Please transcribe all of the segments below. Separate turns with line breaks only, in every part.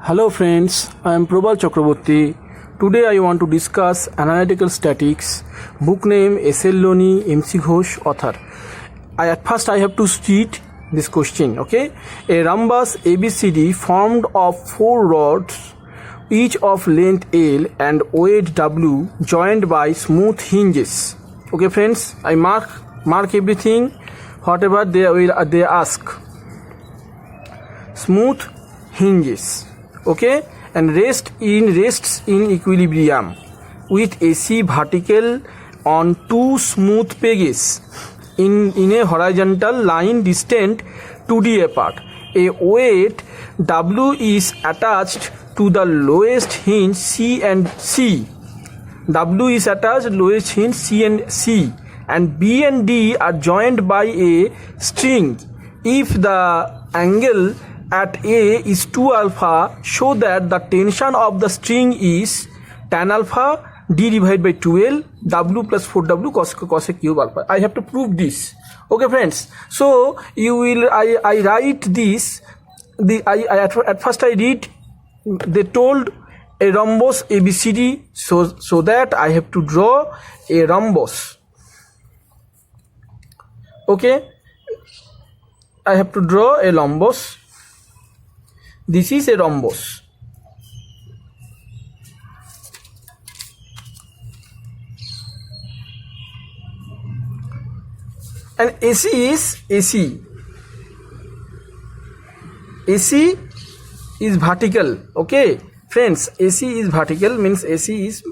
Hello friends, I am Probal Chakraborty. Today I want to discuss analytical statics, book name S.L. Loni, M.C. Ghosh, author. At first I have to read this question, okay? A rhombus ABCD formed of 4 rods, each of length L and weight W, joined by smooth hinges. Okay friends, I mark everything, whatever they ask. Smooth hinges. Okay, and rests in equilibrium with AC vertical on 2 smooth pegs in a horizontal line distant 2D apart. A weight W is attached to the lowest hinge C and C. W is attached lowest hinge C and B and D are joined by a string. If the angle at A is 2 alpha, show that the tension of the string is tan alpha D divided by 12 W plus 4W cosec cube alpha. I have to prove this. Okay friends, so I write this. At first I read, they told a rhombus ABCD, so that I have to draw a rhombus. Okay, I have to draw a rhombus. This is a rhombus. And AC is AC. AC is vertical. Okay, friends, AC is vertical means AC is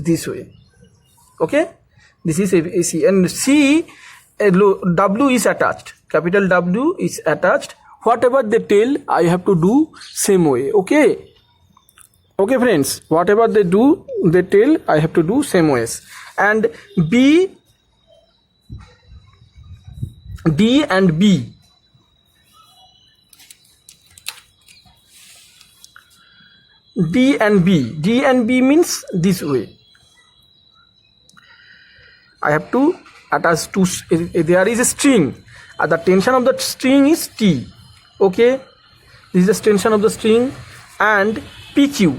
this way. Okay, this is AC and C, W is attached. Capital W is attached. Whatever they tell, I have to do same way. Okay friends, whatever they tell, I have to do same ways. And B, D and B, D and B means this way. I have to attach to, there is a string, the tension of the string is T. Okay, this is the tension of the string. And PQ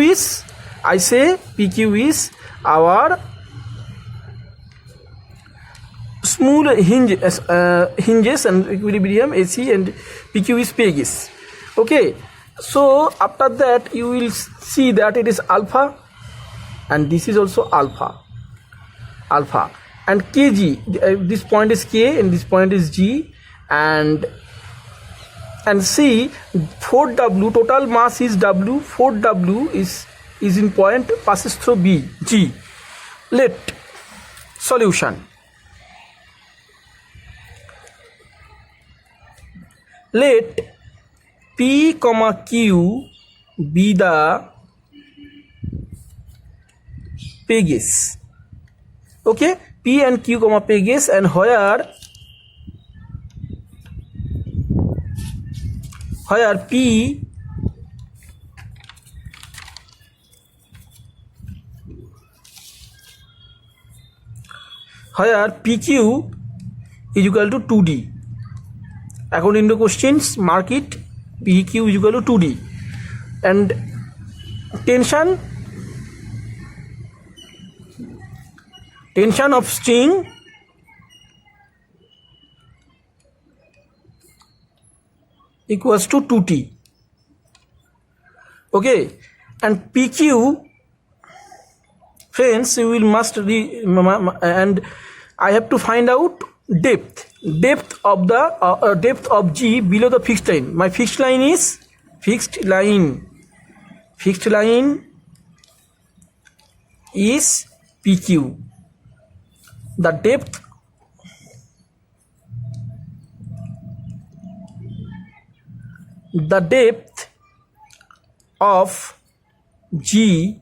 is, I say PQ is our smooth hinges and equilibrium AC, and PQ is pegs. Okay, so after that you will see that it is alpha, and this is also alpha. And Kg, this point is K and this point is G, and C, 4W, total mass is W, 4W is in point, passes through B, G. Let solution. Let P, Q be the pegs. Okay, P and Q, pegs, and where P PQ is equal to 2D. According to questions, mark it, PQ is equal to 2D. And tension of string equals to 2T. Okay, and PQ, friends, you will must and I have to find out depth of the depth of G below the fixed line. My fixed line is fixed line is PQ. The depth of G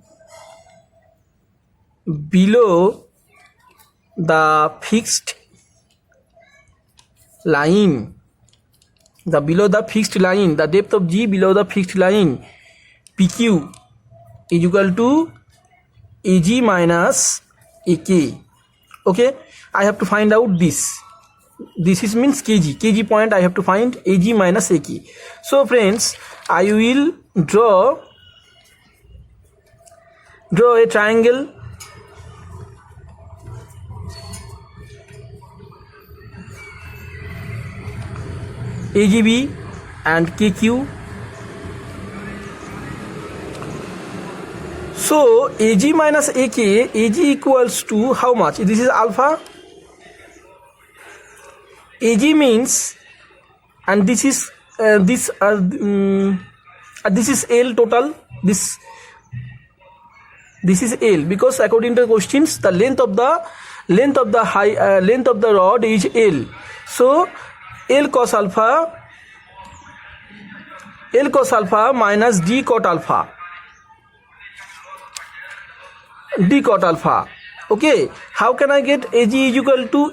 below the fixed line, the depth of G below the fixed line, PQ is equal to AG minus AK. Okay, I have to find out this. this is means kg point I have to find ag minus ak. So friends, I will draw a triangle AGB and KQ. So AG minus AK, AG equals to how much? This is alpha. AG means, and this is this is L total. This is L, because according to the questions, the length of the rod is L. So L cos alpha minus D cot alpha. Okay, how can I get AG is equal to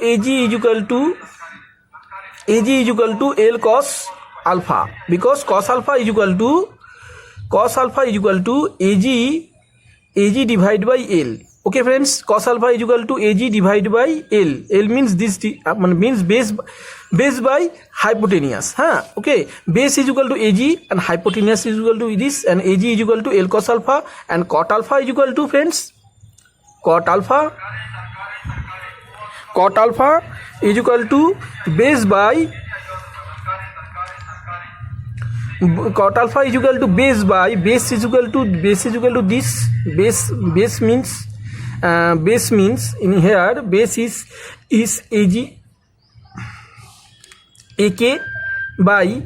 L cos alpha? Because cos alpha is equal to AG divided by L. Okay friends, cos alpha is equal to AG divided by L. L means this means base by hypotenuse. Okay, base is equal to AG and hypotenuse is equal to this, and AG is equal to L cos alpha, and cot alpha is equal to, friends, cot alpha is equal to base by cot alpha is equal to base is equal to this. Base means in here base is AG AK by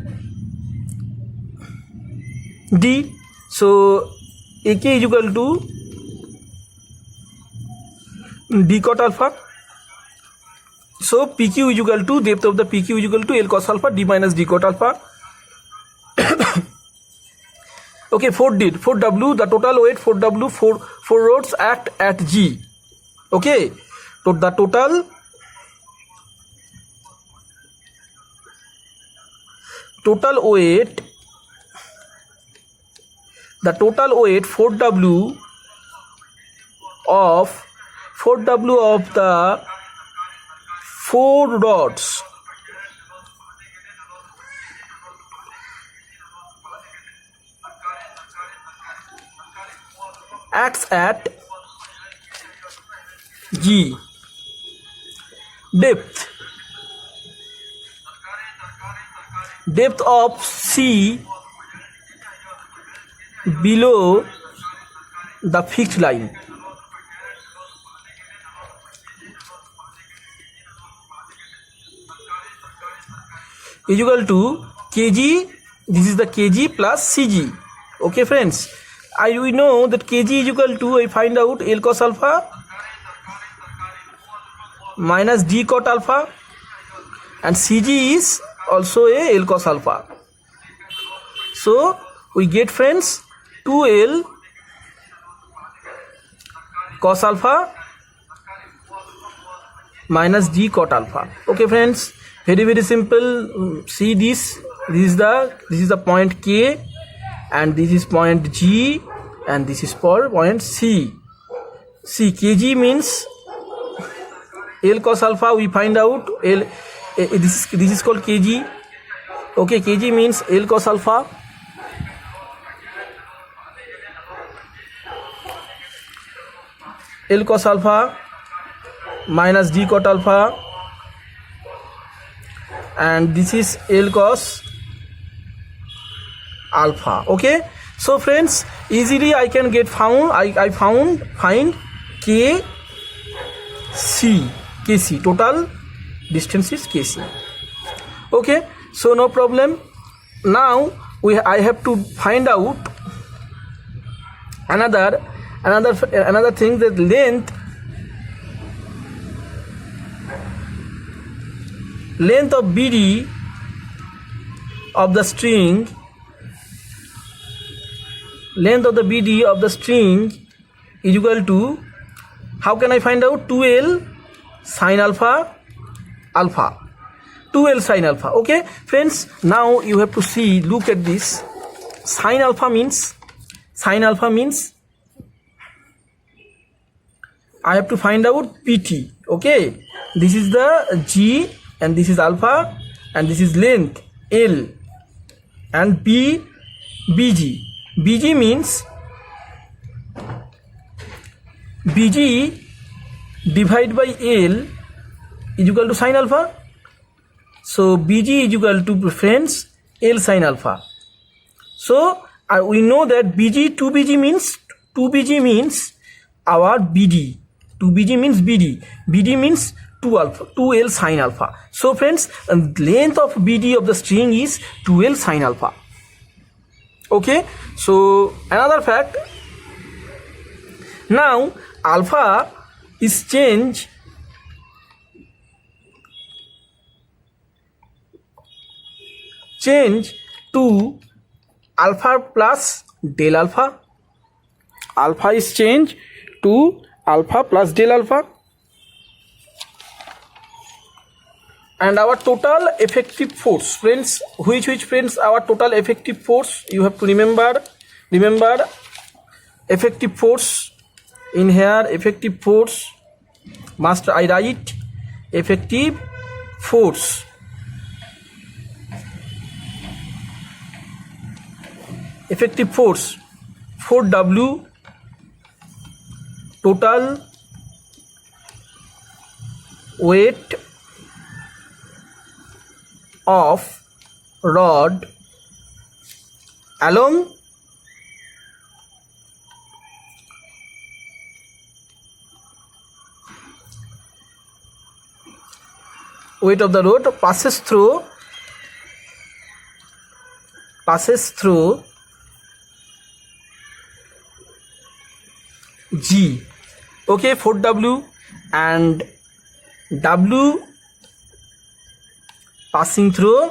D. So AK is equal to D cot alpha. So PQ is equal to, depth of the PQ is equal to L cos alpha D minus D cot alpha. Okay, 4W, the total weight 4W, 4 rods act at G. Okay, so the total weight 4W of the 4 rods acts at G. Depth of C below the fixed line. Is equal to kg. This is the kg plus cg. Okay friends, we know that kg is equal to, I find out L cos alpha minus D cot alpha, and cg is also a L cos alpha. So we get, friends, 2L cos alpha minus D cot alpha. Okay friends, very simple. See this is the point K, and this is point G, and this is for point C. Kg means L cos alpha, we find out this is called kg. Okay, kg means L cos alpha minus D cot alpha, and this is L cos alpha. Okay, so friends, easily I can get find kc, total distance is kc. Okay, so no problem. Now I have to find out another thing, that length of BD of the string, is equal to, how can I find out? 2L sin alpha. 2L sin alpha. Okay friends, now you have to look at this. Sin alpha means I have to find out PT. Okay, this is the G and this is alpha, and this is length L, and B, BG. BG means BG divided by L is equal to sine alpha. So BG is equal to, friends, L sine alpha. So we know that BG, 2BG means our BD. 2BG means BD. BD means 2L sine alpha. So friends, length of BD of the string is 2L sine alpha. Okay, so another fact, now alpha is changed to alpha plus del alpha. Alpha is changed to alpha plus del alpha, and our total effective force, friends, which friends, our total effective force, you have to remember effective force. In here, effective force, must I write effective force. Effective force 4W, total weight of rod along weight of the rod passes through G. Okay, 4W, and W passing through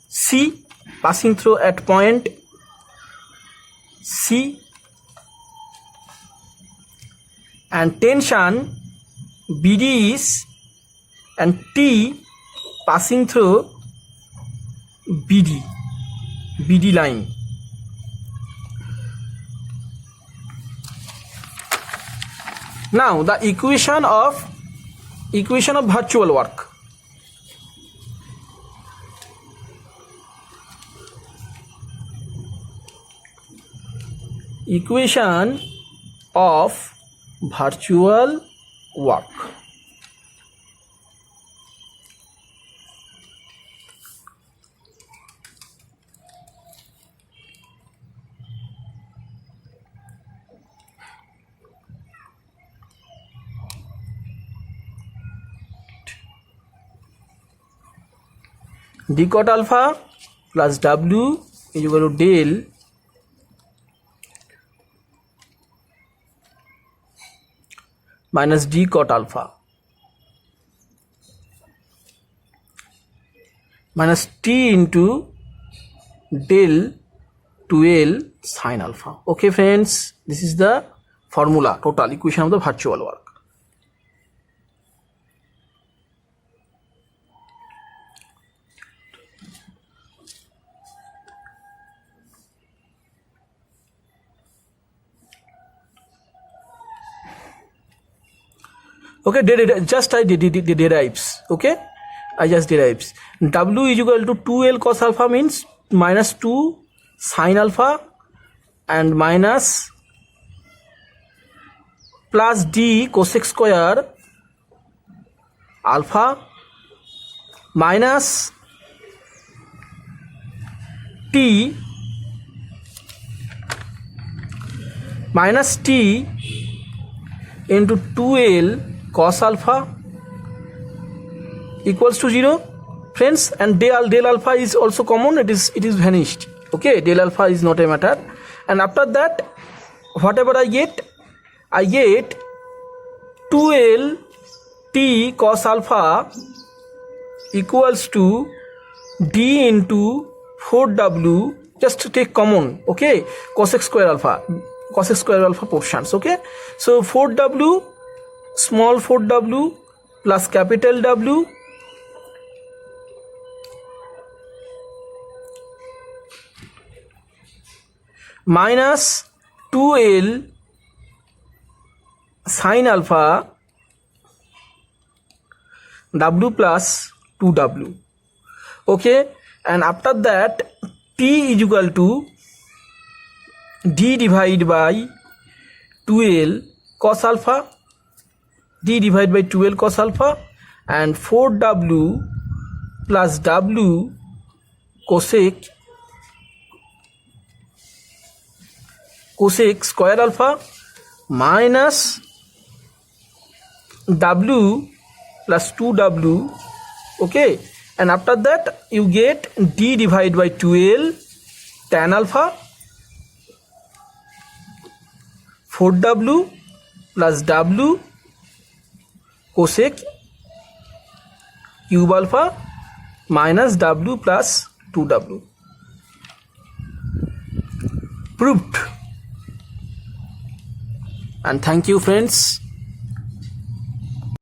C, passing through at point C, and tension BD is, and T passing through BD line. Now the equation of virtual work. Equation of virtual work. D cot alpha plus W is equal to del minus D cot alpha minus T into del 2L sine alpha. Okay friends, this is the formula, total equation of the virtual work. Okay, just I derives. Okay, I just derives. W is equal to 2L cos alpha means minus 2 sine alpha, and minus plus D cosec square alpha minus T into 2L cos alpha equals to 0, friends, and del alpha is also common, it is vanished. Okay, del alpha is not a matter, and after that whatever I get 2L T cos alpha equals to D into 4W, just take common, okay, cosec square alpha portions. Okay, so 4W, small 4W plus capital W minus 2L sin alpha W plus 2W. Okay, and after that T is equal to D divided by 2L cos alpha, D divided by 2L cos alpha, and 4W plus W cosec square alpha minus W plus 2W. Okay, and after that you get D divided by 2L tan alpha, 4W plus W cosec cube alpha minus W plus 2W. Proved. And thank you friends.